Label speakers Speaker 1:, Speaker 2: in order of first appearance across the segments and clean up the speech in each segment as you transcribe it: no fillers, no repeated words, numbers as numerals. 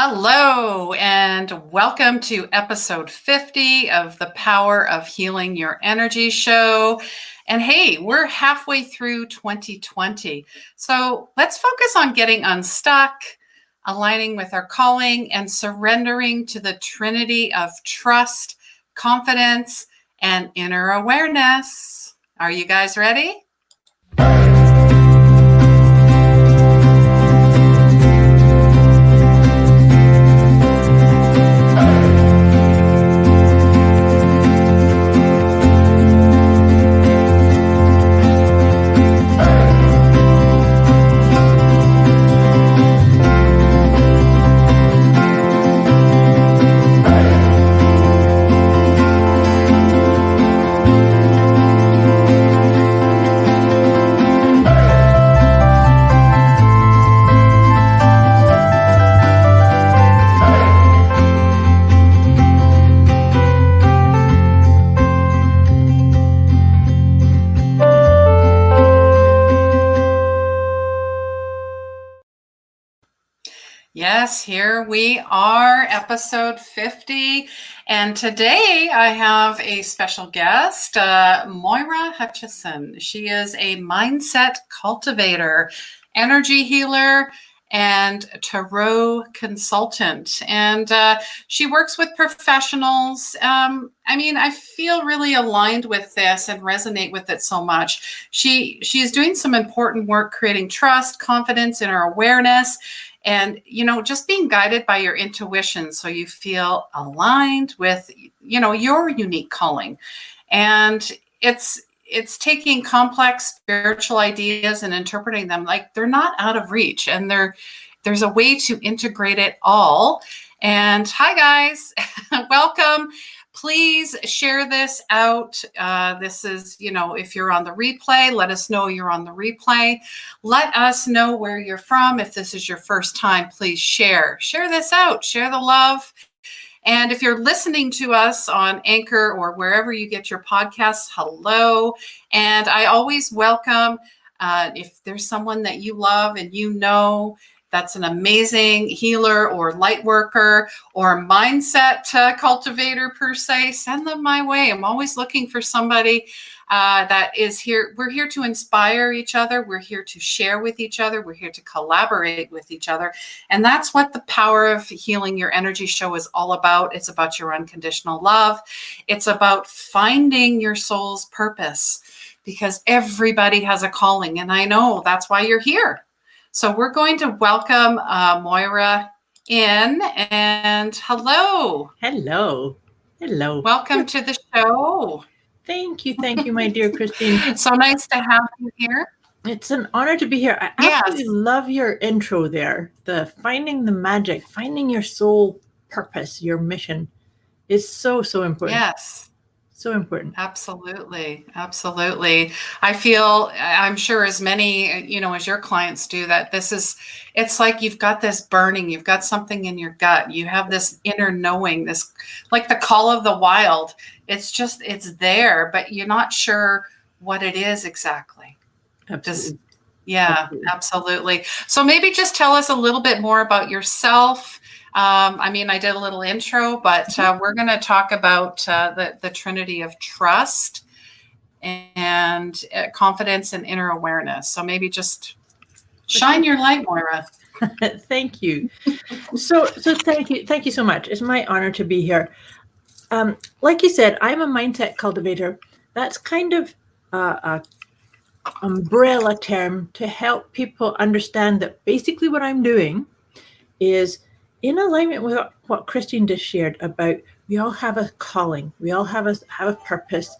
Speaker 1: Hello, and welcome to episode 50 of the Power of Healing Your Energy show. And hey, we're halfway through 2020. So let's focus on getting unstuck, aligning with our calling, and surrendering to the trinity of trust, confidence, and inner awareness. Are you guys ready? Yes, here we are, episode 50. And today I have a special guest, Moira Hutchison. She is a mindset cultivator, energy healer, and tarot consultant. And she works with professionals. I feel really aligned with this and resonate with it so much. She is doing some important work creating trust, confidence, inner awareness, and, just being guided by your intuition so you feel aligned with, your unique calling. And it's taking complex spiritual ideas and interpreting them like they're not out of reach. And there's a way to integrate it all. And hi, guys. Welcome. Please share this out. This is, if you're on the replay, let us know you're on the replay. Let us know where you're from. If this is your first time, please share this out, share the love. And if you're listening to us on Anchor or wherever you get your podcasts, hello. And I always welcome, if there's someone that you love and that's an amazing healer or light worker or mindset cultivator per se, send them my way. I'm always looking for somebody that is here. We're here to inspire each other. We're here to share with each other. We're here to collaborate with each other. And that's what the Power of Healing Your Energy show is all about. It's about your unconditional love. It's about finding your soul's purpose, because everybody has a calling. And I know that's why you're here. So we're going to welcome Moira in, and hello.
Speaker 2: Hello.
Speaker 1: Welcome to the show.
Speaker 2: Thank you, my dear Christine.
Speaker 1: So nice to have you here.
Speaker 2: It's an honor to be here. I absolutely love your intro there. The finding the magic, finding your soul purpose, your mission is so important.
Speaker 1: Yes.
Speaker 2: So important.
Speaker 1: Absolutely. I'm sure as many, as your clients do, that it's like you've got this burning, you've got something in your gut, you have this inner knowing, this like the call of the wild. It's there, but you're not sure what it is exactly.
Speaker 2: Absolutely.
Speaker 1: Absolutely. So maybe just tell us a little bit more about yourself. I did a little intro, but we're going to talk about the trinity of trust and confidence and inner awareness. So maybe just shine your light, Moira.
Speaker 2: Thank you. So thank you so much. It's my honor to be here. Like you said, I'm a mindset cultivator. That's kind of a umbrella term to help people understand that basically what I'm doing is in alignment with what Christine just shared about we all have a calling, we all have a purpose,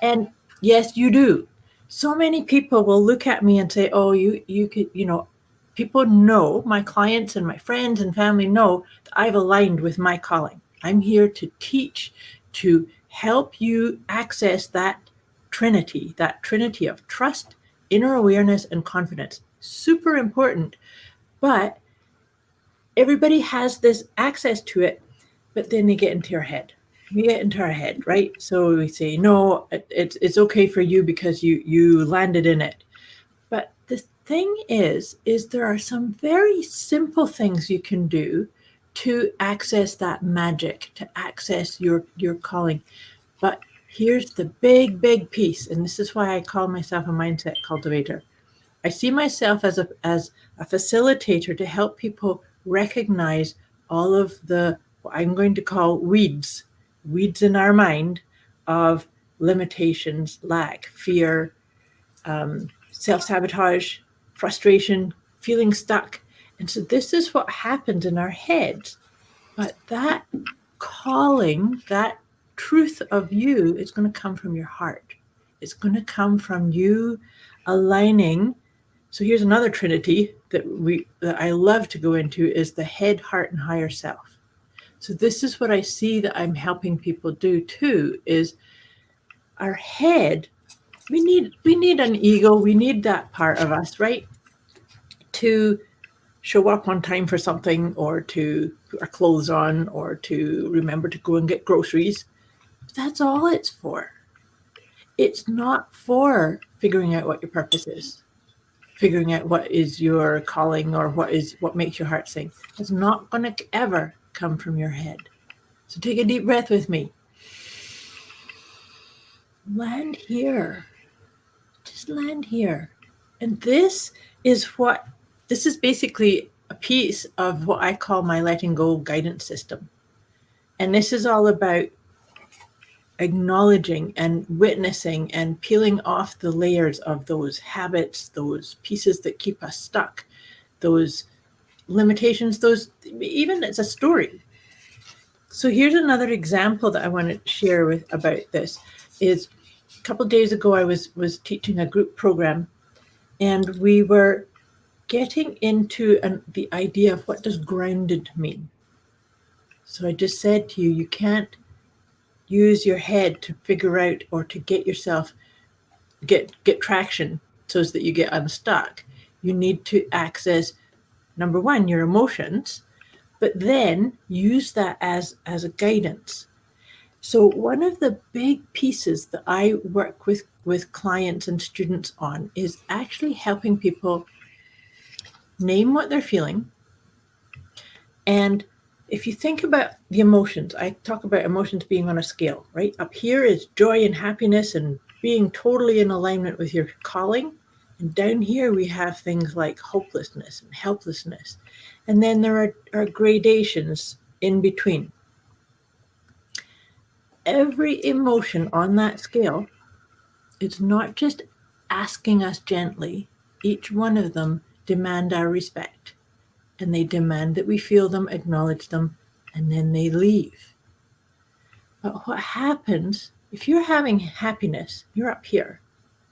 Speaker 2: and yes, you do. So many people will look at me and say, "Oh, you could, people know, my clients and my friends and family know that I've aligned with my calling. I'm here to teach, to help you access that trinity of trust, inner awareness, and confidence. Super important, but." Everybody has this access to it, but then they get into our head. We get into our head, right? So we say, no, it's okay for you because you landed in it. But the thing is there are some very simple things you can do to access that magic, to access your calling. But here's the big piece, and this is why I call myself a mindset cultivator. I see myself as a facilitator to help people recognize all of the, what I'm going to call weeds in our mind of limitations, lack, fear, self-sabotage, frustration, feeling stuck. And so this is what happens in our heads. But that calling, that truth of you is going to come from your heart. It's going to come from you aligning. So here's another trinity that I love to go into, is the head, heart, and higher self. So this is what I see that I'm helping people do too, is our head. We need an ego. We need that part of us, right? To show up on time for something, or to put our clothes on, or to remember to go and get groceries. But that's all it's for. It's not for figuring out what your purpose is, figuring out what is your calling, or what makes your heart sing. It's not going to ever come from your head. So take a deep breath with me. Land here. Just land here. And this is basically a piece of what I call my letting go guidance system. And this is all about acknowledging and witnessing and peeling off the layers of those habits, those pieces that keep us stuck, those limitations, even it's a story. So here's another example that I want to share about this. Is a couple of days ago I was teaching a group program, and we were getting into the idea of what does grounded mean. So I just said to you, you can't use your head to figure out or to get yourself get traction so that you get unstuck. You need to access, number one, your emotions, but then use that as a guidance. So one of the big pieces that I work with clients and students on is actually helping people name what they're feeling. And if you think about the emotions, I talk about emotions being on a scale, right? Up here is joy and happiness and being totally in alignment with your calling. And down here, we have things like hopelessness and helplessness. And then there are gradations in between. Every emotion on that scale, it's not just asking us gently. Each one of them demand our respect. And they demand that we feel them, acknowledge them, and then they leave. But what happens if you're having happiness, you're up here.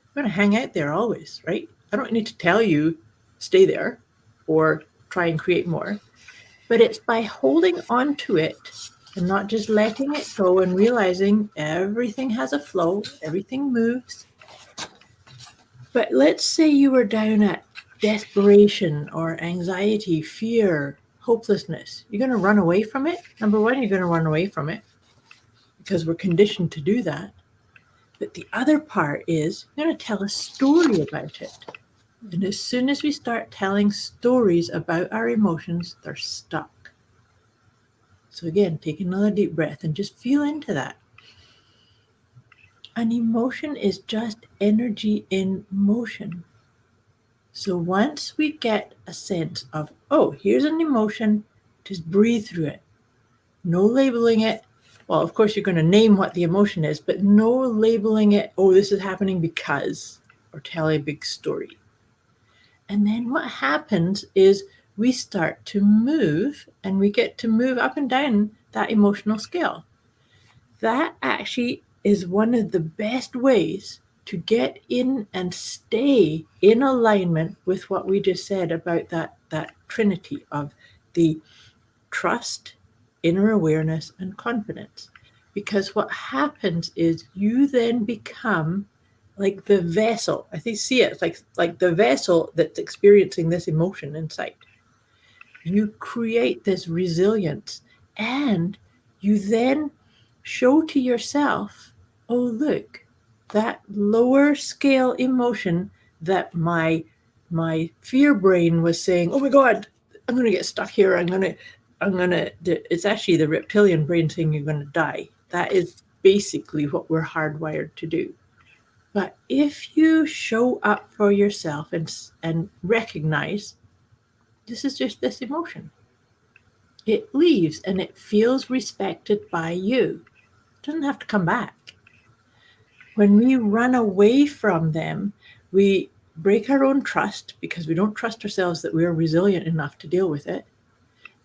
Speaker 2: You're going to hang out there always, right? I don't need to tell you, stay there or try and create more. But it's by holding on to it and not just letting it go and realizing everything has a flow, everything moves. But let's say you were down at desperation or anxiety, fear, hopelessness. You're going to run away from it. Number one, you're going to run away from it because we're conditioned to do that. But the other part is you're going to tell a story about it. And as soon as we start telling stories about our emotions, they're stuck. So again, take another deep breath and just feel into that. An emotion is just energy in motion. So once we get a sense of, oh, here's an emotion, just breathe through it. No labeling it. Well, of course, you're going to name what the emotion is, but no labeling it, oh, this is happening because, or tell a big story. And then what happens is we start to move, and we get to move up and down that emotional scale. That actually is one of the best ways to get in and stay in alignment with what we just said about that trinity of the trust, inner awareness, and confidence. Because what happens is you then become like the vessel. I think see it like the vessel that's experiencing this emotion inside. You create this resilience, and you then show to yourself, oh, look, that lower scale emotion that my fear brain was saying, oh my God, I'm going to get stuck here. it's actually the reptilian brain saying you're going to die. That is basically what we're hardwired to do. But if you show up for yourself and recognize this is just this emotion, it leaves and it feels respected by you. It doesn't have to come back. When we run away from them, we break our own trust because we don't trust ourselves that we're resilient enough to deal with it.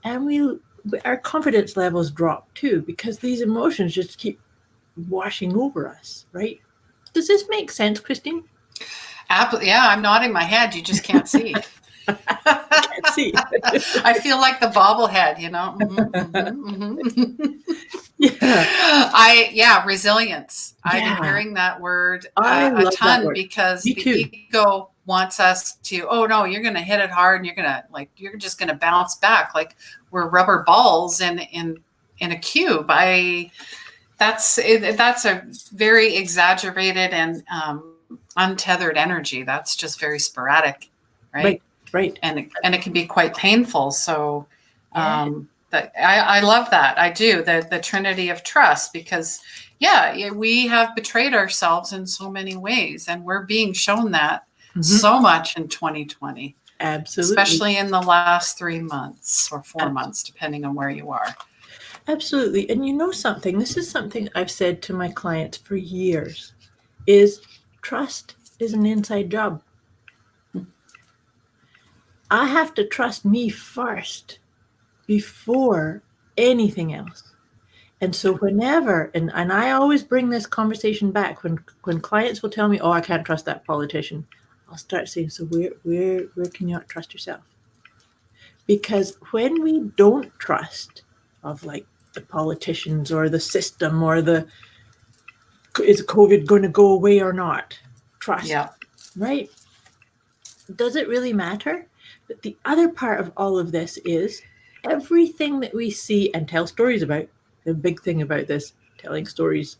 Speaker 2: And our confidence levels drop too because these emotions just keep washing over us, right? Does this make sense, Christine?
Speaker 1: Yeah, I'm nodding my head. You just can't see.
Speaker 2: I can't see.
Speaker 1: I feel like the bobblehead, you know.
Speaker 2: Yeah.
Speaker 1: Resilience. I've been hearing that word
Speaker 2: I
Speaker 1: a
Speaker 2: love
Speaker 1: ton
Speaker 2: that word.
Speaker 1: because
Speaker 2: Me
Speaker 1: the
Speaker 2: too.
Speaker 1: ego wants us to, oh no, you're going to hit it hard and you're just going to bounce back like we're rubber balls in a cube. That's a very exaggerated and untethered energy. That's just very sporadic, right?
Speaker 2: Right.
Speaker 1: And it can be quite painful. So
Speaker 2: Yeah.
Speaker 1: I love that. I do the trinity of trust because we have betrayed ourselves in so many ways, and we're being shown that so much in 2020.
Speaker 2: Absolutely.
Speaker 1: Especially in the last 3 months or 4 months, depending on where you are.
Speaker 2: Absolutely. And you know something, this is something I've said to my clients for years, is trust is an inside job. I have to trust me first before anything else. And so whenever, and I always bring this conversation back when clients will tell me, oh, I can't trust that politician, I'll start saying, so where can you not trust yourself? Because when we don't trust of like the politicians or the system or is COVID going to go away or not? Trust, right? Does it really matter? But the other part of all of this is everything that we see and tell stories about. The big thing about this, telling stories,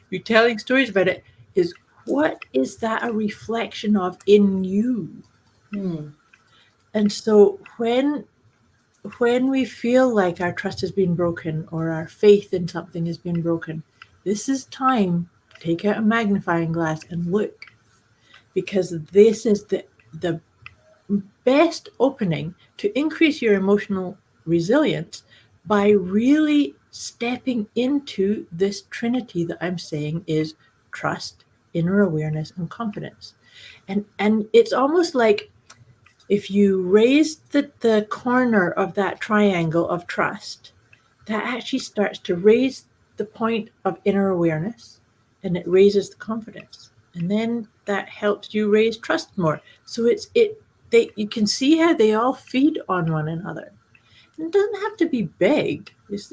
Speaker 2: you're telling stories about it, is what is that a reflection of in you? And so when we feel like our trust has been broken or our faith in something has been broken, this is time to take out a magnifying glass and look, because this is the best opening to increase your emotional resilience by really stepping into this trinity that I'm saying is trust, inner awareness, and confidence. And it's almost like if you raise the corner of that triangle of trust, that actually starts to raise the point of inner awareness, and it raises the confidence. And then that helps you raise trust more. So you can see how they all feed on one another. And it doesn't have to be big. This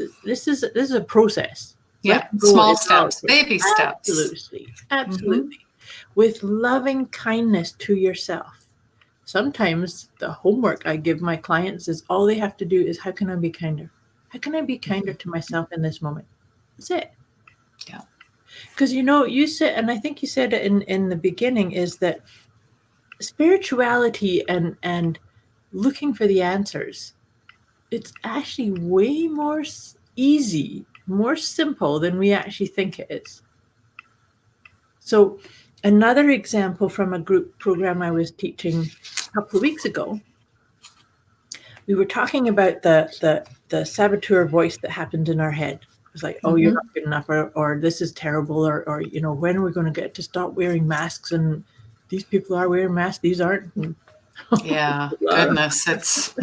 Speaker 2: is a process.
Speaker 1: Yeah, small steps, baby steps.
Speaker 2: Absolutely. With loving kindness to yourself. Sometimes the homework I give my clients is all they have to do is, how can I be kinder? How can I be kinder to myself in this moment? That's it.
Speaker 1: Yeah.
Speaker 2: Because you said, and I think you said it in the beginning, is that spirituality and looking for the answers, it's actually way more easy, more simple than we actually think it is. So another example from a group program I was teaching a couple of weeks ago, we were talking about the saboteur voice that happened in our head. It was like, oh, you're not good enough, or this is terrible, or when are we going to get to stop wearing masks? And these people are wearing masks, these aren't.
Speaker 1: Yeah, goodness, it's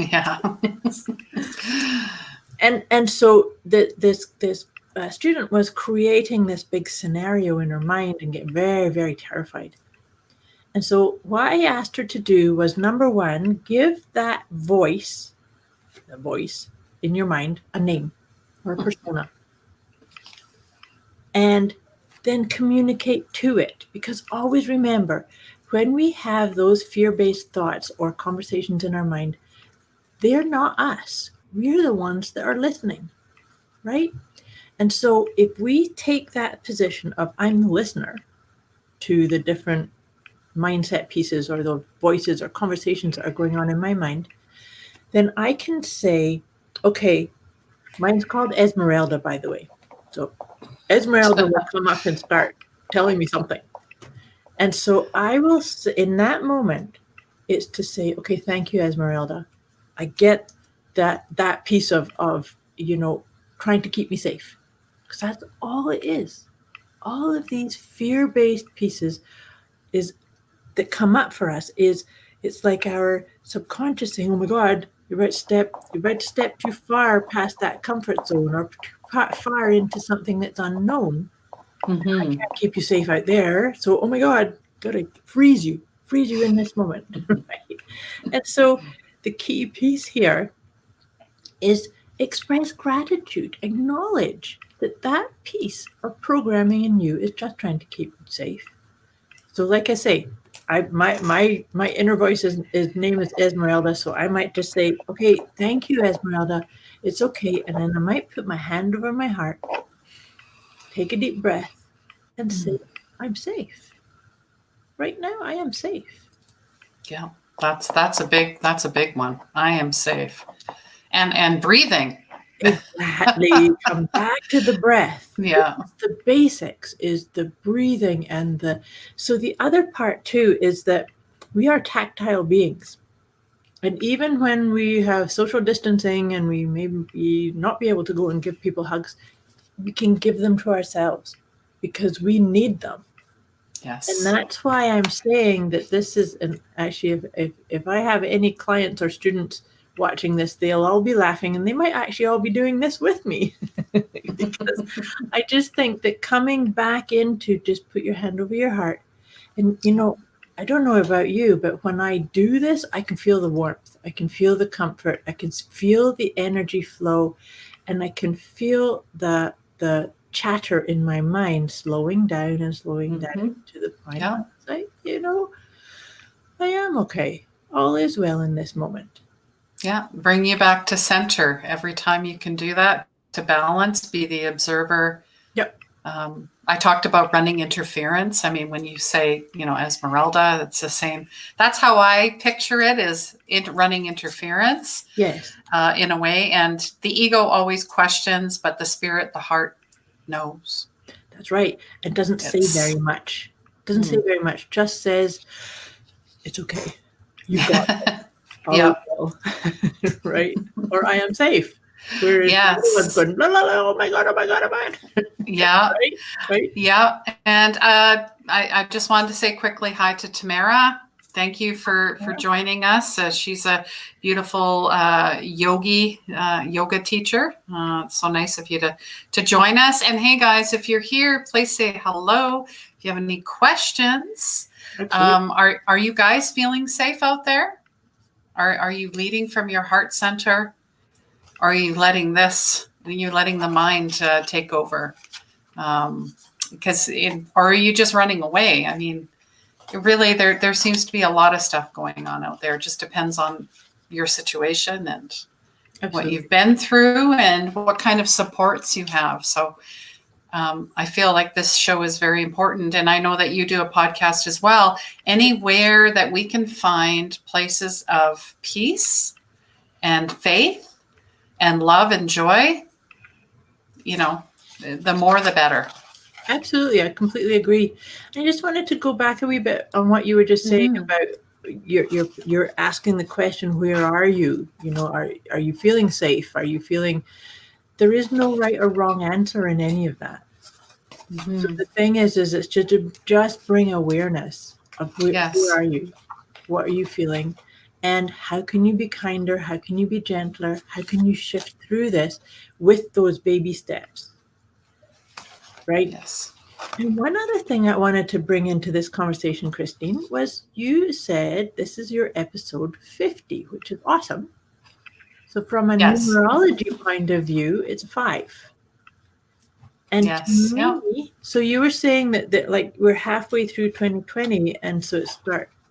Speaker 2: And so this student was creating this big scenario in her mind and getting very, very terrified. And so what I asked her to do was, number one, give that voice, the voice in your mind, a name or a persona. And then communicate to it. Because always remember, when we have those fear-based thoughts or conversations in our mind, they're not us. We're the ones that are listening, right? And so if we take that position of I'm the listener to the different mindset pieces or the voices or conversations that are going on in my mind, then I can say, okay, mine's called Esmeralda, by the way. So Esmeralda will come up and start telling me something. And so I will, in that moment, it's to say, okay, thank you, Esmeralda. I get that piece of trying to keep me safe. Because that's all it is. All of these fear-based pieces is that come up for us is it's like our subconscious saying, oh my God, you're about to step too far past that comfort zone or too far into something that's unknown. I can't keep you safe out there. So, oh my God, gotta freeze you in this moment. Right? And so the key piece here is express gratitude, acknowledge that piece of programming in you is just trying to keep you safe. So like I say, my inner voice is name is Esmeralda, so I might just say, okay, thank you, Esmeralda. It's okay. And then I might put my hand over my heart, take a deep breath, and say, I'm safe. Right now I am safe.
Speaker 1: Yeah, that's a big one. I am safe. And breathing.
Speaker 2: Exactly. Come back to the breath.
Speaker 1: Yeah.
Speaker 2: The basics is the breathing and so the other part too is that we are tactile beings. And even when we have social distancing and we maybe not be able to go and give people hugs, we can give them to ourselves because we need them.
Speaker 1: Yes.
Speaker 2: And that's why I'm saying that this is, and actually, if I have any clients or students watching this, they'll all be laughing and they might actually all be doing this with me. Because I just think that coming back into just put your hand over your heart. And, I don't know about you, but when I do this, I can feel the warmth. I can feel the comfort. I can feel the energy flow. And I can feel the chatter in my mind slowing down and slowing down to the point where it's like, I am okay. All is well in this moment.
Speaker 1: Yeah, bring you back to center every time you can do that, to balance, be the observer.
Speaker 2: Yep.
Speaker 1: I talked about running interference. I mean, when you say, Esmeralda, it's the same. That's how I picture it, is running interference.
Speaker 2: Yes.
Speaker 1: In a way. And the ego always questions, but the spirit, the heart knows.
Speaker 2: That's right. It doesn't say very much. Say very much. Just says, it's okay. You've got it.
Speaker 1: Yeah.
Speaker 2: Right? Or I am safe. Whereas the other one's going, la, la, la, oh my God, oh my God, oh my God.
Speaker 1: Yeah.
Speaker 2: Right?
Speaker 1: Yeah. And I just wanted to say quickly hi to Tamara. Thank you for joining us. She's a beautiful yoga teacher. It's so nice of you to join us. And hey, guys, if you're here, please say hello. If you have any questions, are you guys feeling safe out there? Are you leading from your heart center? Or are you letting the mind take over? Or are you just running away? I mean, really, there seems to be a lot of stuff going on out there. It just depends on your situation and what you've been through and what kind of supports you have. So I feel like this show is very important. And I know that you do a podcast as well. Anywhere that we can find places of peace and faith and love and joy, the more the better.
Speaker 2: Absolutely. I completely agree. I just wanted to go back a wee bit on what you were just saying about you're asking the question, where are you? Are you feeling safe? Are you feeling there is no right or wrong answer in any of that. So the thing is it's just bring awareness of where are you? What are you feeling? And how can you be kinder? How can you be gentler? How can you shift through this with those baby steps? Right?
Speaker 1: Yes.
Speaker 2: And one other thing I wanted to bring into this conversation, Christine, was you said this is your episode 50, which is awesome. So from a numerology point of view, it's 5. And to me, so you were saying that like we're halfway through 2020, and so it's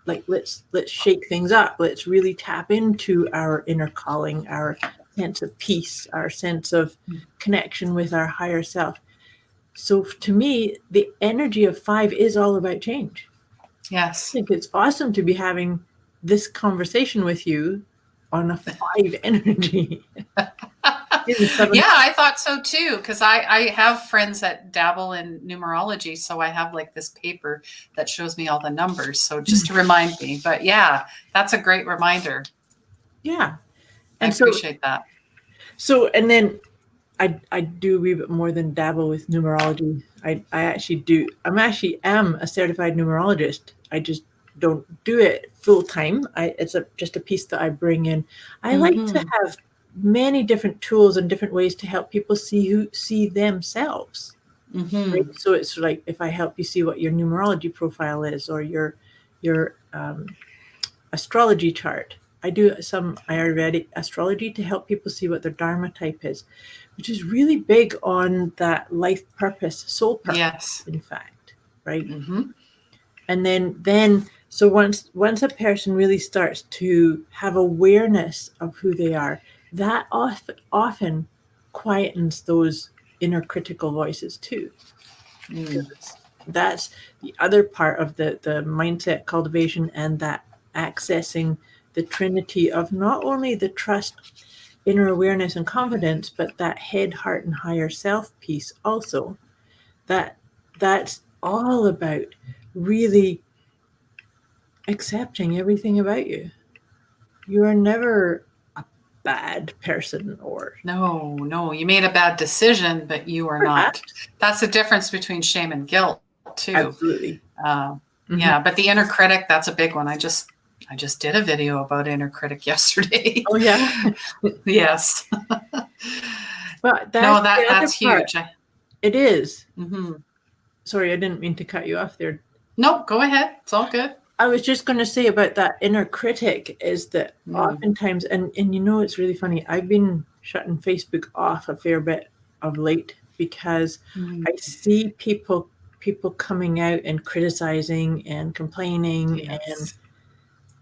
Speaker 2: let's shake things up. Let's really tap into our inner calling, our sense of peace, our sense of connection with our higher self. So to me, the energy of 5 is all about change.
Speaker 1: Yes.
Speaker 2: I think it's awesome to be having this conversation with you on a 5 energy.
Speaker 1: Yeah, I thought so too, because I have friends that dabble in numerology, so I have like this paper that shows me all the numbers, so just to remind me. But yeah, that's a great reminder.
Speaker 2: Yeah.
Speaker 1: I
Speaker 2: And
Speaker 1: appreciate that.
Speaker 2: so, and then I do a wee bit more than dabble with numerology. I actually do. Am a certified numerologist. I just don't do it full time. It's just a piece that I bring in. I like to have many different tools and different ways to help people see themselves. Right? So it's like if I help you see what your numerology profile is or your astrology chart. I do some Ayurvedic astrology to help people see what their Dharma type is, which is really big on that life purpose, soul purpose,
Speaker 1: Yes.
Speaker 2: in fact, right? And so once a person really starts to have awareness of who they are, that often quietens those inner critical voices too. Because that's the other part of the mindset cultivation and that accessing the trinity of not only the trust, inner awareness and confidence, but that head, heart, and higher self piece also. That's all about really accepting everything about you. You are never a bad person or
Speaker 1: No, you made a bad decision, but you are not.
Speaker 2: perhaps.
Speaker 1: That's the difference between shame and guilt too.
Speaker 2: Absolutely.
Speaker 1: Yeah, but the inner critic, that's a big one. I just did a video about inner critic yesterday.
Speaker 2: Oh yeah.
Speaker 1: Yes.
Speaker 2: But
Speaker 1: No,
Speaker 2: that's the other
Speaker 1: that's
Speaker 2: part.
Speaker 1: huge.
Speaker 2: It is.
Speaker 1: Mm-hmm.
Speaker 2: Sorry, I didn't mean to cut you off there.
Speaker 1: Nope, go ahead. It's all good.
Speaker 2: I was just going to say about that inner critic is that oftentimes, and it's really funny. I've been shutting Facebook off a fair bit of late because I see people coming out and criticizing and complaining and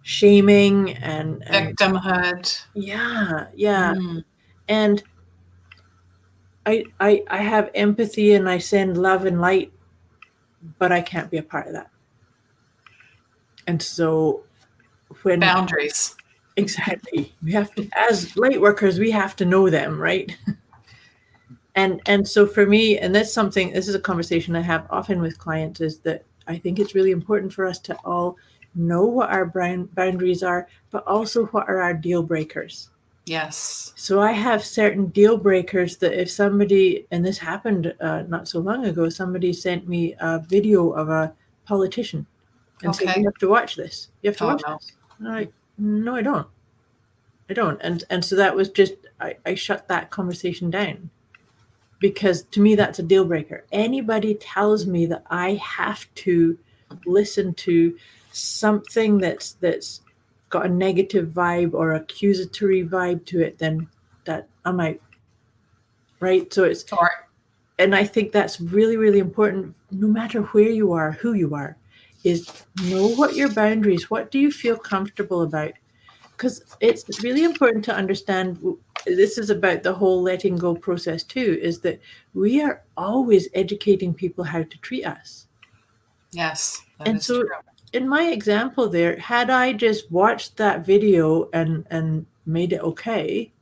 Speaker 2: shaming and
Speaker 1: victimhood.
Speaker 2: Yeah. And I have empathy and I send love and light, but I can't be a part of that. And so when
Speaker 1: boundaries.
Speaker 2: Exactly. We have to, as light workers, we have to know them, right? And so for me, and this is a conversation I have often with clients, is that I think it's really important for us to all know what our boundaries are, but also what are our deal breakers.
Speaker 1: Yes.
Speaker 2: So I have certain deal breakers that if somebody, and this happened not so long ago, somebody sent me a video of a politician and said, you have to watch this. You have to watch this. And I'm like, no, I don't. And so that was just, I shut that conversation down because to me, that's a deal breaker. Anybody tells me that I have to listen to something that's got a negative vibe or accusatory vibe to it, then that I'm out. Right. So it's, and I think that's really, really important, no matter where you are, who you are, is know what your boundaries, what do you feel comfortable about? Because it's really important to understand, this is about the whole letting go process too, is that we are always educating people how to treat us.
Speaker 1: Yes,
Speaker 2: and so true. In my example there, had I just watched that video and made it okay,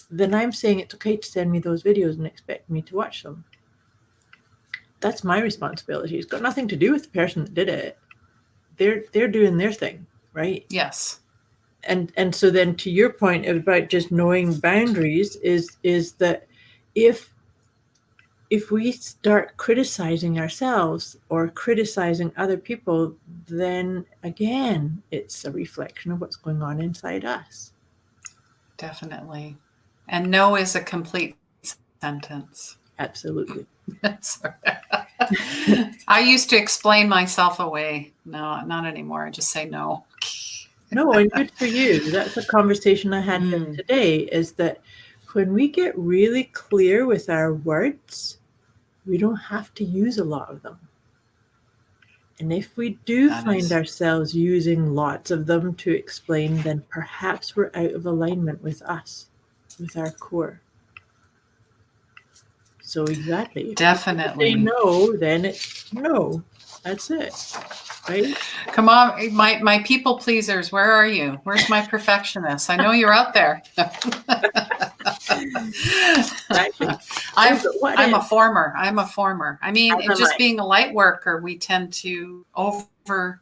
Speaker 2: then I'm saying it's okay to send me those videos and expect me to watch them. That's my responsibility. It's got nothing to do with the person that did it. They're doing their thing, right?
Speaker 1: Yes.
Speaker 2: And so then to your point about just knowing boundaries is that if we start criticizing ourselves or criticizing other people, then again, it's a reflection of what's going on inside us.
Speaker 1: Definitely. And no is a complete sentence.
Speaker 2: Absolutely.
Speaker 1: I used to explain myself away. No, not anymore. I just say no.
Speaker 2: No, and good for you. That's a conversation I had today, is that when we get really clear with our words, we don't have to use a lot of them. And if we do find ourselves using lots of them to explain, then perhaps we're out of alignment with us, with our core. So exactly.
Speaker 1: Definitely.
Speaker 2: If you say no, then it's no. That's it. Right?
Speaker 1: Come on, my people pleasers, where are you? Where's my perfectionist? I know you're out there.
Speaker 2: Exactly.
Speaker 1: I'm a former. I mean,
Speaker 2: As am
Speaker 1: just
Speaker 2: I.
Speaker 1: being a light worker, we tend to overextend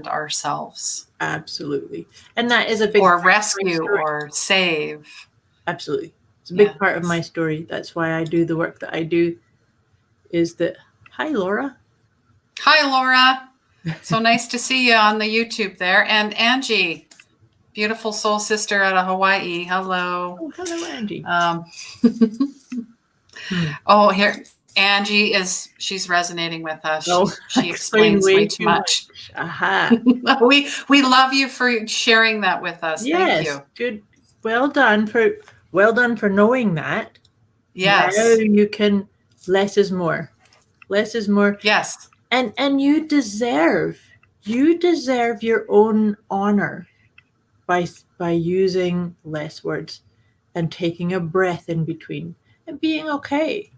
Speaker 1: ourselves
Speaker 2: Absolutely. And that is a big
Speaker 1: or
Speaker 2: part of my
Speaker 1: rescue
Speaker 2: story.
Speaker 1: or save.
Speaker 2: Absolutely. It's a big part of my
Speaker 1: Yes.
Speaker 2: story. That's why I do the work that I do, is that, hi, Laura.
Speaker 1: Hi, Laura. So nice to see you on the YouTube there. And Angie, beautiful soul sister out of Hawaii. Hello.
Speaker 2: Oh, hello, Angie.
Speaker 1: Oh, here, Angie she's resonating with us.
Speaker 2: Oh,
Speaker 1: She
Speaker 2: explain
Speaker 1: explains
Speaker 2: way
Speaker 1: way too
Speaker 2: too
Speaker 1: much.
Speaker 2: much. Aha.
Speaker 1: We love you for sharing that with us. Thank
Speaker 2: Yes,
Speaker 1: you.
Speaker 2: good. Well done for knowing that. Now
Speaker 1: Yes.
Speaker 2: you can, less is more. Less is more.
Speaker 1: Yes.
Speaker 2: And you deserve your own honor by using less words and taking a breath in between and being okay.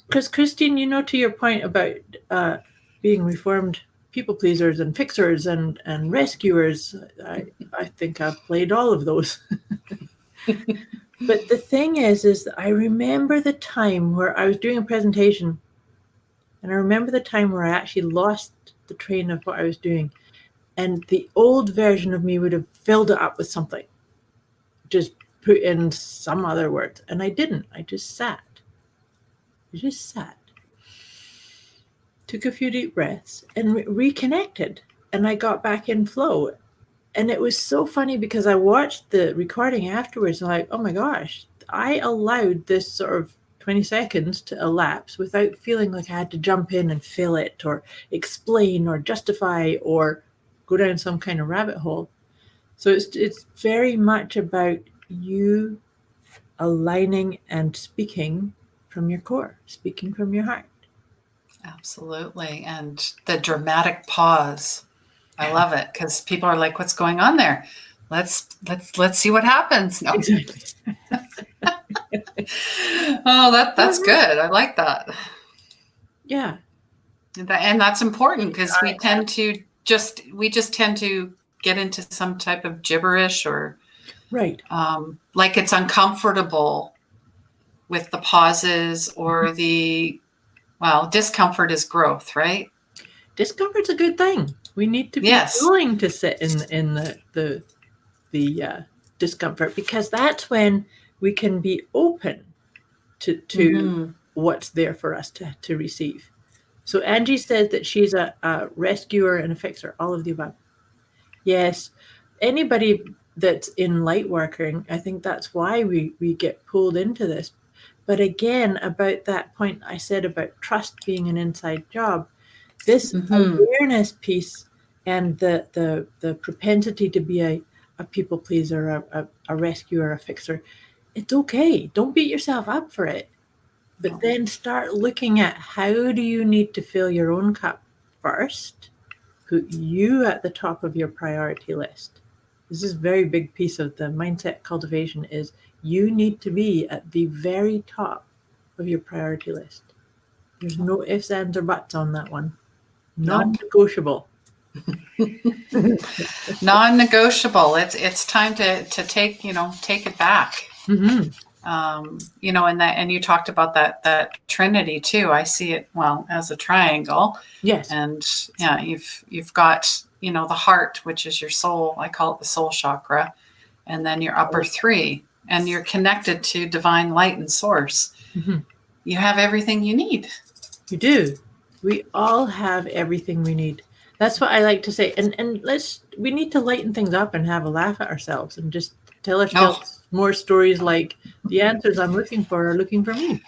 Speaker 2: Because Christine, to your point about being reformed people pleasers and fixers and rescuers, I think I've played all of those. But the thing is that I remember the time where I was doing a presentation, and I remember the time where I actually lost the train of what I was doing, and the old version of me would have filled it up with something, just put in some other words, and I didn't. I just sat. Took a few deep breaths and reconnected, and I got back in flow. And it was so funny because I watched the recording afterwards and like, oh my gosh, I allowed this sort of 20 seconds to elapse without feeling like I had to jump in and fill it or explain or justify or go down some kind of rabbit hole. So it's very much about you aligning and speaking from your core, speaking from your heart.
Speaker 1: Absolutely. And the dramatic pause. I love it because people are like, what's going on there? Let's see what happens. No.
Speaker 2: Exactly.
Speaker 1: Oh, that's good. I like that.
Speaker 2: Yeah.
Speaker 1: And that's important because we just tend to get into some type of gibberish or
Speaker 2: Right.
Speaker 1: like it's uncomfortable with the pauses or discomfort is growth, right?
Speaker 2: Discomfort's a good thing. We need to be
Speaker 1: Yes.
Speaker 2: willing to sit in the discomfort, because that's when we can be open to what's there for us to receive. So Angie says that she's a rescuer and a fixer, all of the above. Yes, anybody that's in light working, I think that's why we get pulled into this. But again, about that point I said about trust being an inside job, this awareness piece and the propensity to be a people pleaser, a rescuer, a fixer, it's okay. Don't beat yourself up for it. But then start looking at how do you need to fill your own cup first. Put you at the top of your priority list. This is a very big piece of the mindset cultivation, is you need to be at the very top of your priority list. There's no ifs, ands, or buts on that one. Non-negotiable.
Speaker 1: Non-negotiable. It's time to take it back. And you talked about that trinity too. I see it as a triangle.
Speaker 2: Yes.
Speaker 1: And yeah, you've got the heart, which is your soul. I call it the soul chakra, and then your upper three, and you're connected to divine light and source. You have everything you need.
Speaker 2: You do. We all have everything we need. That's what I like to say. And we need to lighten things up and have a laugh at ourselves and just tell ourselves more stories like, the answers I'm looking for are looking for me.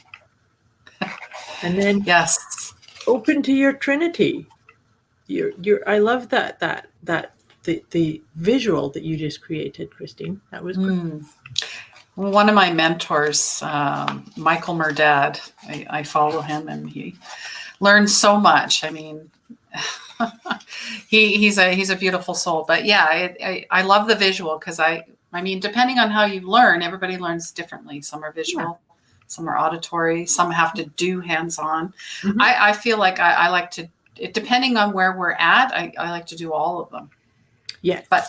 Speaker 2: And then
Speaker 1: yes,
Speaker 2: open to your trinity. I love that the visual that you just created, Christine. That was great.
Speaker 1: One of my mentors, Michael Murdad, I follow him and he learns so much. I mean, he's a beautiful soul. But yeah, I love the visual because I mean, depending on how you learn, everybody learns differently. Some are visual, some are auditory, some have to do hands-on. I feel like I like to, depending on where we're at, I like to do all of them.
Speaker 2: Yeah.
Speaker 1: But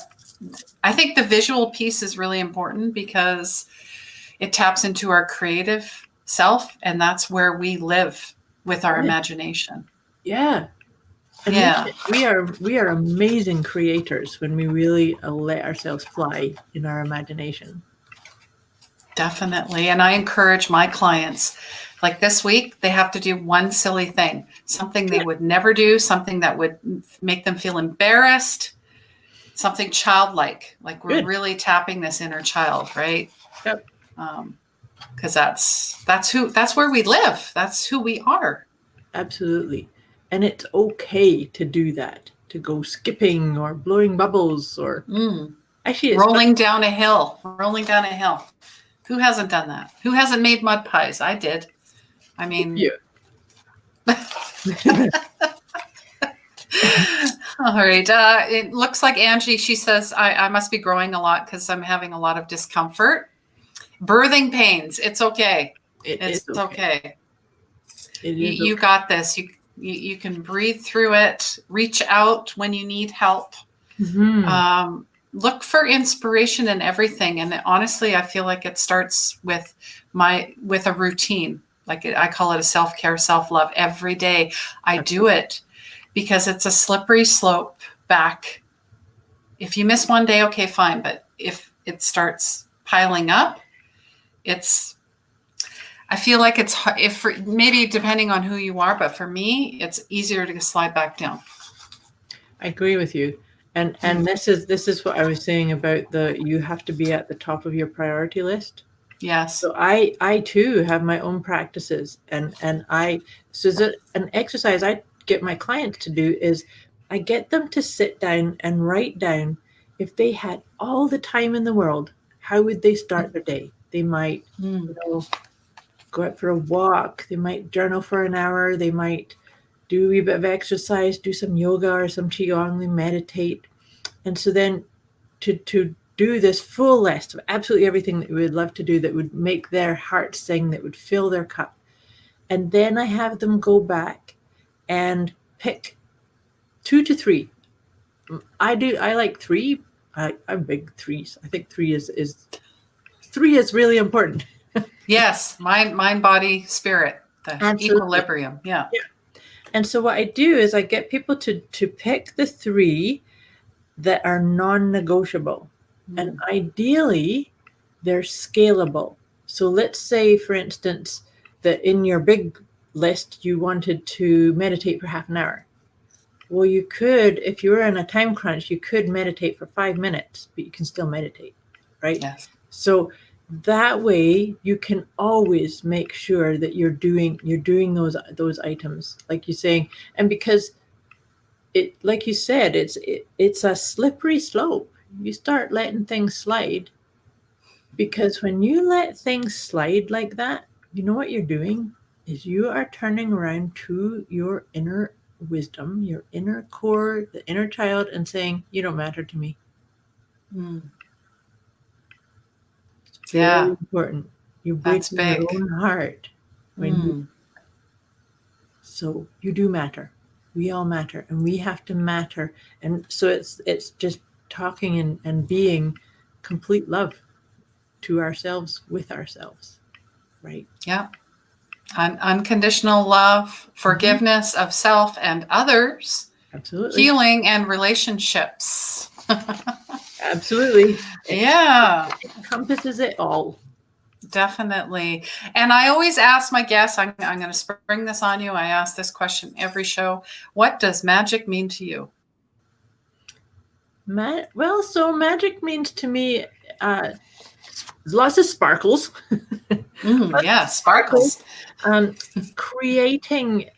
Speaker 1: I think the visual piece is really important because it taps into our creative self, and that's where we live with our imagination.
Speaker 2: Yeah. And
Speaker 1: Yeah,
Speaker 2: we are amazing creators when we really let ourselves fly in our imagination.
Speaker 1: definitely. And I encourage my clients, like this week, they have to do one silly thing, something they would never do, something that would make them feel embarrassed, something childlike. Like we're
Speaker 2: Good.
Speaker 1: really tapping this inner child, right?
Speaker 2: Yep.
Speaker 1: Because that's where we live. That's who we are.
Speaker 2: Absolutely. And it's okay to do that, to go skipping or blowing bubbles or actually it's
Speaker 1: Rolling down a hill. Rolling down a hill. Who hasn't done that? Who hasn't made mud pies? I did. I mean,
Speaker 2: you.
Speaker 1: all right. It looks like Angie, she says, I must be growing a lot because I'm having a lot of discomfort. Birthing pains. It's okay. It's okay. You got this. You can breathe through it. Reach out when you need help.
Speaker 2: Mm-hmm.
Speaker 1: Look for inspiration in everything. And honestly, I feel like it starts with a routine. Like I call it a self-care, self-love every day. I do it because it's a slippery slope back. If you miss one day, okay, fine. But if it starts piling up, I feel like it's maybe depending on who you are, but for me, it's easier to slide back down.
Speaker 2: I agree with you. And this is what I was saying about you have to be at the top of your priority list.
Speaker 1: Yes.
Speaker 2: So I too have my own practices and so an exercise I get my clients to do is I get them to sit down and write down if they had all the time in the world, how would they start their day? They might, go out for a walk. They might journal for an hour. They might do a wee bit of exercise, do some yoga or some qigong. They meditate. And so then to do this full list of absolutely everything that we would love to do that would make their heart sing, that would fill their cup. And then I have them go back and pick 2 to 3. I like 3. I'm big 3s. I think 3 is really important.
Speaker 1: Yes, mind, body, spirit, the
Speaker 2: Absolutely.
Speaker 1: Equilibrium. Yeah.
Speaker 2: And so what I do is I get people to pick the 3 that are non-negotiable. And ideally, they're scalable. So let's say, for instance, that in your big list, you wanted to meditate for half an hour. Well, you could, if you were in a time crunch, you could meditate for 5 minutes, but you can still meditate, right?
Speaker 1: Yes.
Speaker 2: So that way you can always make sure that you're doing those items, like you're saying. And because it, like you said, it's a slippery slope. You start letting things slide, because when you let things slide like that, you know what you're doing is you are turning around to your inner wisdom, your inner core, the inner child, and saying, you don't matter to me. It's very important. You break your own heart when so you do matter. We all matter, and we have to matter. And so it's just talking and being complete love to ourselves, with ourselves, right?
Speaker 1: Yeah. Unconditional love, forgiveness of self and others.
Speaker 2: Absolutely.
Speaker 1: Healing and relationships.
Speaker 2: Absolutely.
Speaker 1: Yeah.
Speaker 2: It encompasses it all.
Speaker 1: Definitely. And I always ask my guests, I'm going to spring this on you. I ask this question every show. What does magic mean to you?
Speaker 2: Well, so magic means to me lots of sparkles.
Speaker 1: Yeah, sparkles.
Speaker 2: Creating,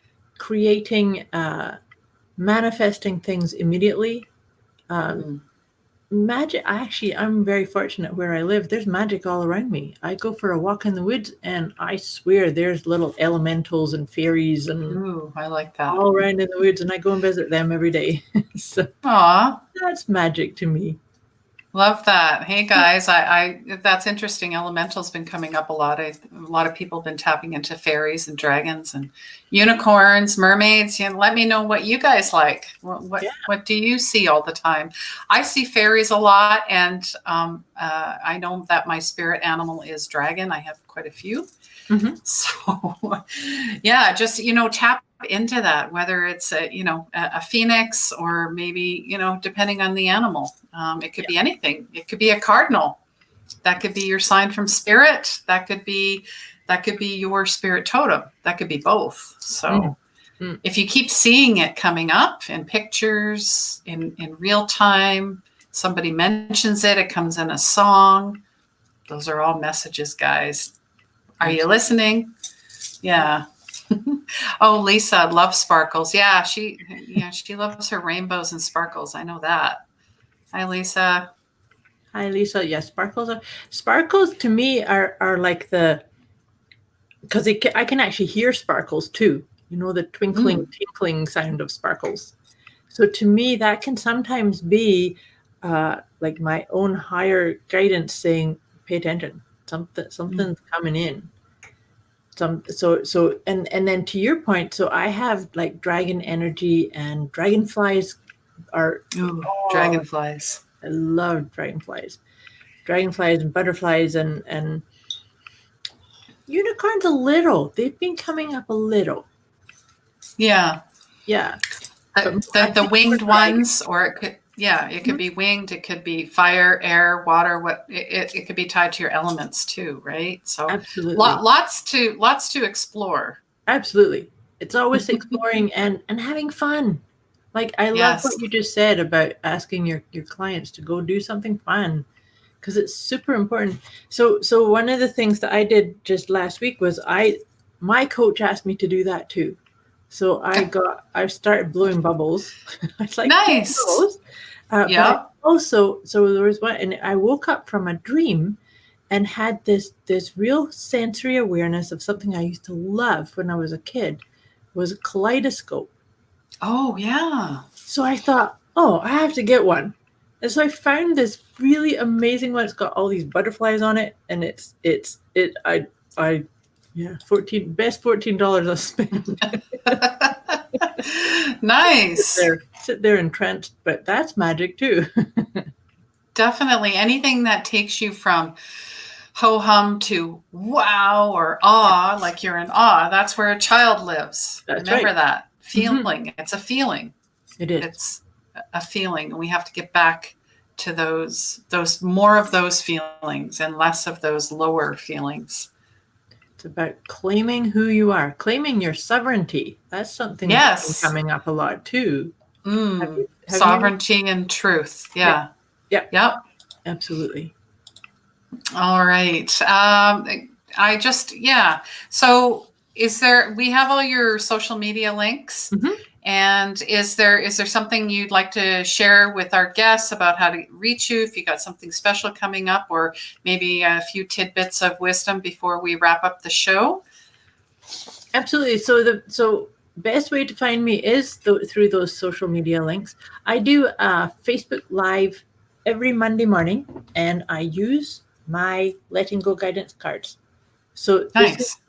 Speaker 2: manifesting things immediately. Magic, actually, I'm very fortunate where I live. There's magic all around me. I go for a walk in the woods, and I swear there's little elementals and fairies and
Speaker 1: I like that.
Speaker 2: all around in the woods, and I go and visit them every day. So
Speaker 1: Aww.
Speaker 2: that's magic to me.
Speaker 1: Love that. Hey guys, I that's interesting. Elemental's been coming up a lot. A lot of people have been tapping into fairies and dragons and unicorns, mermaids. Let me know what you guys like. What do you see all the time? I see fairies a lot, and I know that my spirit animal is dragon. I have quite a few.
Speaker 2: Mm-hmm.
Speaker 1: So, yeah, just tap into that, whether it's a phoenix, or maybe depending on the animal. It could be anything. It could be a cardinal. That could be your sign from spirit. That could be your spirit totem. That could be both. So if you keep seeing it coming up in pictures, in real time, somebody mentions it, it comes in a song. Those are all messages, guys. Are you listening? Yeah. Oh, Lisa loves sparkles. Yeah, she loves her rainbows and sparkles. I know that. Hi, Lisa.
Speaker 2: Hi, Lisa. Yes, sparkles to me are like because I can actually hear sparkles too. The twinkling, tinkling sound of sparkles. So to me, that can sometimes be like my own higher guidance saying, "Pay attention. Something's coming in." And then to your point, so I have like dragon energy, and dragonflies are
Speaker 1: Dragonflies.
Speaker 2: I love dragonflies and butterflies, and unicorns a little. They've been coming up a little.
Speaker 1: Yeah. The winged ones, or it could be winged, it could be fire, air, water, it could be tied to your elements too, right? So
Speaker 2: absolutely,
Speaker 1: lots to explore.
Speaker 2: Absolutely. It's always exploring and having fun. Like I love what you just said about asking your clients to go do something fun, because it's super important. So one of the things that I did just last week was my coach asked me to do that too. So I started blowing bubbles. I was like,
Speaker 1: nice.
Speaker 2: Bubbles. But also, so there was one, and I woke up from a dream and had this real sensory awareness of something I used to love when I was a kid, was a kaleidoscope.
Speaker 1: Oh yeah.
Speaker 2: So I thought, oh, I have to get one. And so I found this really amazing one. It's got all these butterflies on it, and $14 I spent.
Speaker 1: Nice.
Speaker 2: Sit there entranced, but that's magic too.
Speaker 1: Definitely. Anything that takes you from ho-hum to wow or awe, like you're in awe, that's where a child lives.
Speaker 2: That's
Speaker 1: Remember
Speaker 2: right.
Speaker 1: that feeling. Mm-hmm. It's a feeling.
Speaker 2: It is.
Speaker 1: It's a feeling, and we have to get back to those more of those feelings and less of those lower feelings.
Speaker 2: It's about claiming who you are, claiming your sovereignty. That's something that's coming up a lot too.
Speaker 1: Have sovereignty and truth. Yeah.
Speaker 2: Yep. Absolutely.
Speaker 1: All right. So we have all your social media links.
Speaker 2: Mm-hmm.
Speaker 1: And is there something you'd like to share with our guests about how to reach you, if you got something special coming up, or maybe a few tidbits of wisdom before we wrap up the show?
Speaker 2: Absolutely. So best way to find me is through those social media links. I do a Facebook Live every Monday morning, and I use my Letting Go guidance cards. So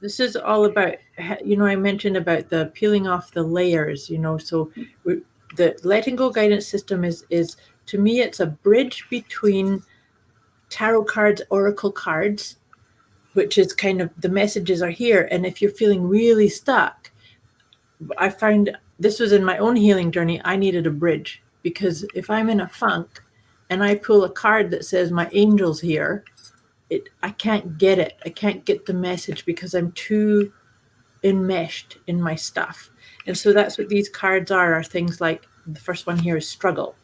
Speaker 2: this is all about, I mentioned about the peeling off the layers, so the Letting Go guidance system is to me, it's a bridge between tarot cards, oracle cards, which is kind of the messages are here. And if you're feeling really stuck, I find this was in my own healing journey. I needed a bridge, because if I'm in a funk and I pull a card that says my angel's here, I can't get it. I can't get the message because I'm too enmeshed in my stuff. And so that's what these cards are things like the first one here is struggle,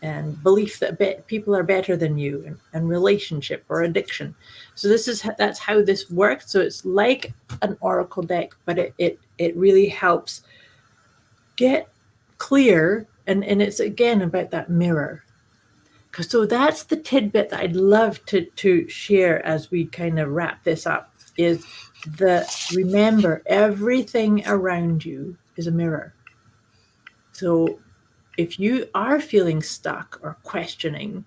Speaker 2: and belief that people are better than you, and relationship or addiction. So that's how this works. So it's like an oracle deck, but it really helps get clear. And it's again about that mirror. So that's the tidbit that I'd love to share as we kind of wrap this up, is remember, everything around you is a mirror. So if you are feeling stuck or questioning,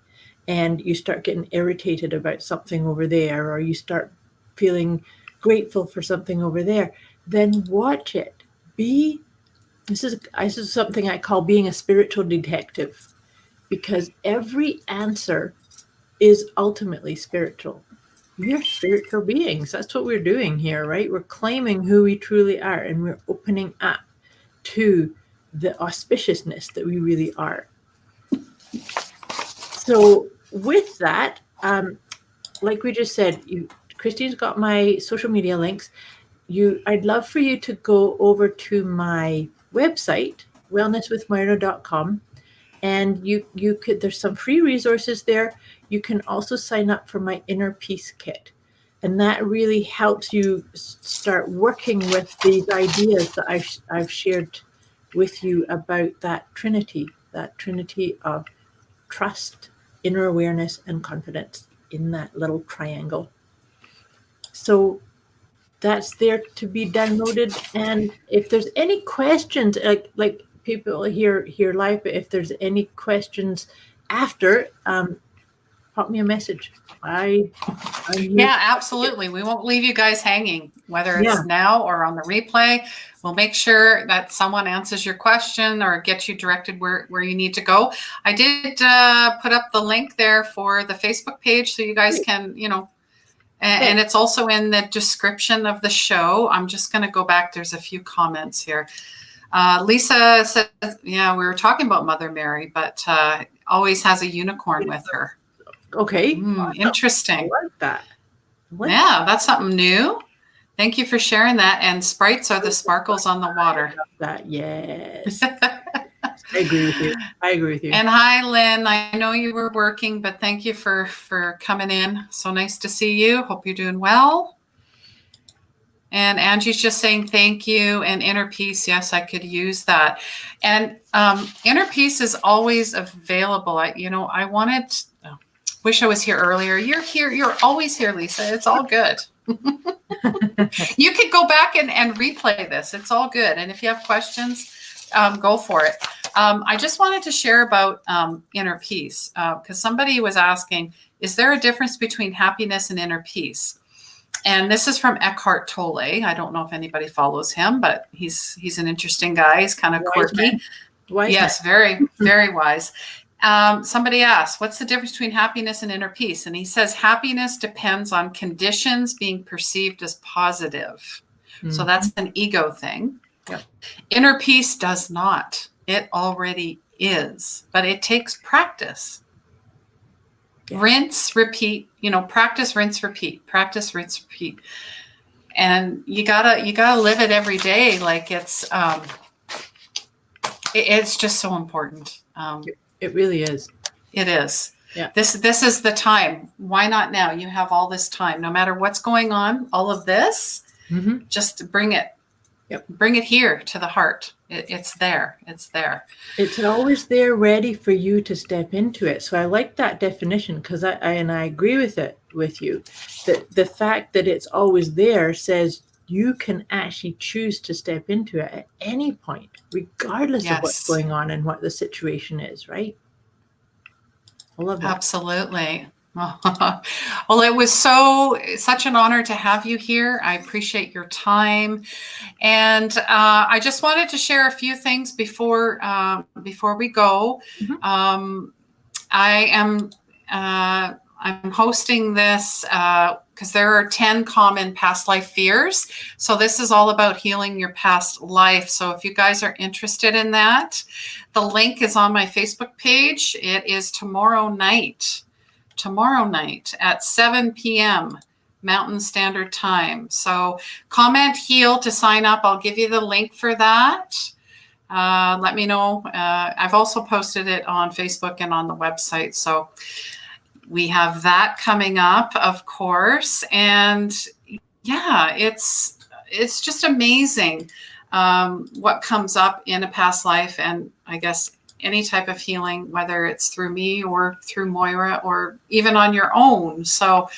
Speaker 2: and you start getting irritated about something over there, or you start feeling grateful for something over there, then watch it. This is something I call being a spiritual detective, because every answer is ultimately spiritual. We are spiritual beings. That's what we're doing here, right? We're claiming who we truly are, and we're opening up to the auspiciousness that we really are. So with that, like we just said, Christine's got my social media links. I'd love for you to go over to my website, wellnesswithmoira.com, and you could, there's some free resources there. You can also sign up for my inner peace kit, and that really helps you start working with these ideas that I've shared with you about that trinity of trust, inner awareness, and confidence in that little triangle. So that's there to be downloaded. And if there's any questions, like people here live, but if there's any questions after, pop me a message. I'm here.
Speaker 1: Yeah, absolutely. We won't leave you guys hanging, whether it's
Speaker 2: Yeah.
Speaker 1: now or on the replay. We'll make sure that someone answers your question or gets you directed where you need to go. I did put up the link there for the Facebook page so you guys can, and it's also in the description of the show. I'm just going to go back. There's a few comments here. Lisa says, yeah, we were talking about Mother Mary, but always has a unicorn with her.
Speaker 2: Okay.
Speaker 1: Interesting.
Speaker 2: I like that.
Speaker 1: That's something new. Thank you for sharing that. And sprites are the sparkles on the water.
Speaker 2: I love that. Yes. I agree with you.
Speaker 1: And hi, Lynn. I know you were working, but thank you for coming in. So nice to see you. Hope you're doing well. And Angie's just saying thank you. And inner peace, yes, I could use that. And inner peace is always available. Wish I was here earlier. You're here. You're always here, Lisa. It's all good. You could go back and replay this. It's all good. And if you have questions, go for it. I just wanted to share about inner peace because somebody was asking, is there a difference between happiness and inner peace? And this is from Eckhart Tolle. I don't know if anybody follows him, but he's an interesting guy. He's kind of quirky. Yes, very, very wise. Somebody asked, what's the difference between happiness and inner peace? And he says, happiness depends on conditions being perceived as positive. Mm-hmm. So that's an ego thing. Yep. Inner peace does not. It already is, but it takes practice. Yeah. Rinse, repeat, practice, rinse, repeat, practice, rinse, repeat. And you gotta live it every day. Like it's just so important.
Speaker 2: It really is.
Speaker 1: It is.
Speaker 2: Yeah.
Speaker 1: This is the time. Why not now? You have all this time. No matter what's going on, all of this, just bring it. Yep. Bring it here to the heart. It's there. It's there.
Speaker 2: It's always there, ready for you to step into it. So I like that definition because I agree with you. That the fact that it's always there says you can actually choose to step into it at any point, regardless of what's going on and what the situation is, right? I love that.
Speaker 1: Absolutely. Well, it was such an honor to have you here. I appreciate your time. And I just wanted to share a few things before we go. Mm-hmm. I'm hosting this because there are 10 common past life fears. So this is all about healing your past life. So if you guys are interested in that, the link is on my Facebook page. It is tomorrow night at 7 p.m. Mountain Standard Time. So comment HEAL to sign up. I'll give you the link for that. Let me know. I've also posted it on Facebook and on the website. So we have that coming up, of course. And yeah, it's just amazing what comes up in a past life. And I guess any type of healing, whether it's through me or through Moira or even on your own. So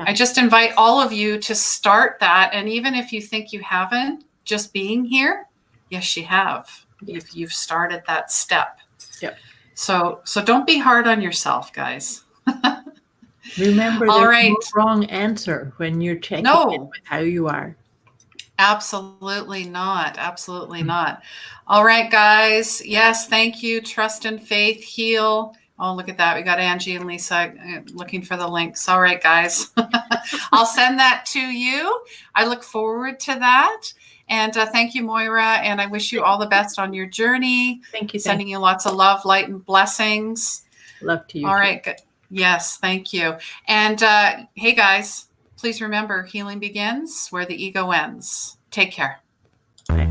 Speaker 1: I just invite all of you to start that. And even if you think you haven't, just being here, yes, you have. You've started that step.
Speaker 2: Yep.
Speaker 1: So don't be hard on yourself, guys.
Speaker 2: Remember,
Speaker 1: All
Speaker 2: there's
Speaker 1: right.
Speaker 2: no wrong answer when you're checking in
Speaker 1: No,
Speaker 2: with how you are.
Speaker 1: absolutely not. Absolutely not. All right, guys. Yes, thank you. Trust and faith, heal. Oh, look at that. We got Angie and Lisa looking for the links. All right, guys. I'll send that to you. I look forward to that. And thank you, Moira. And I wish you all the best on your journey.
Speaker 2: Thank you.
Speaker 1: Sending you lots of love, light, and blessings.
Speaker 2: Love to you.
Speaker 1: All
Speaker 2: too.
Speaker 1: right. Good. Yes, thank you. And hey, guys, please remember, healing begins where the ego ends. Take care.
Speaker 2: Bye.